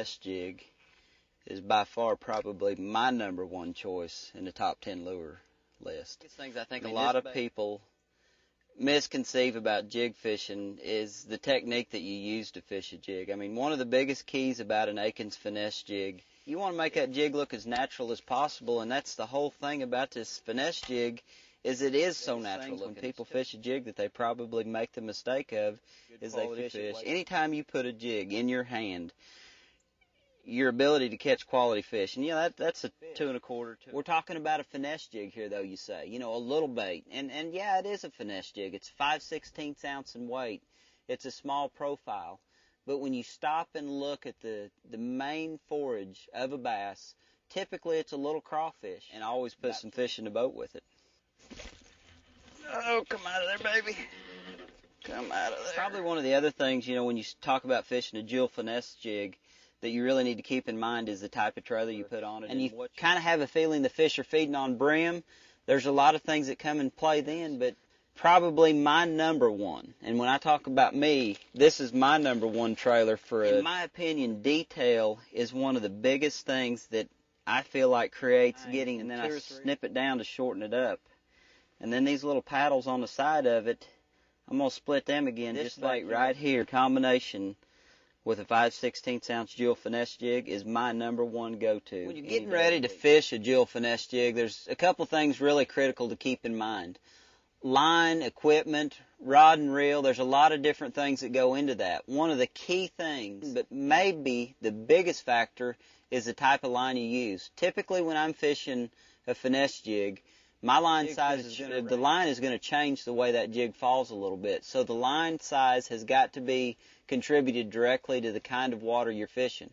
finesse jig is by far probably my #1 choice in the top 10 lure list. Things I think a lot of people misconceive about jig fishing is the technique that you use to fish a jig. I mean, one of the biggest keys about an Akins finesse jig, you want to make that jig look as natural as possible, and that's the whole thing about this finesse jig, is it is so natural. When people fish a jig that they probably make the mistake of is they fish. Anytime you put a jig in your hand, your ability to catch quality fish, and that's a 2 1/4. We're talking about a finesse jig here, though, you say, a little bait, and yeah, it is a finesse jig. It's 5/16 ounce in weight. It's a small profile, but when you stop and look at the main forage of a bass, typically it's a little crawfish, and I always put some fish in the boat with it. Oh, come out of there, baby. Come out of there. Probably one of the other things, when you talk about fishing a Jewel finesse jig, that you really need to keep in mind is the type of trailer you put on it. And you kind of have a feeling the fish are feeding on brim. There's a lot of things that come in play then, but probably my #1, and when I talk about me, this is my #1 trailer in my opinion, detail is one of the biggest things that I feel like creates getting, and then I snip it down to shorten it up. And then these little paddles on the side of it, I'm going to split them again, just like right here. Combination with a 5/16 ounce Jewel finesse jig is my #1 go-to. When you're getting ready to fish a Jewel finesse jig, there's a couple things really critical to keep in mind. Line, equipment, rod and reel, there's a lot of different things that go into that. One of the key things, but maybe the biggest factor, is the type of line you use. Typically when I'm fishing a finesse jig, my line size the line is going to change the way that jig falls a little bit. So the line size has got to be contributed directly to the kind of water you're fishing.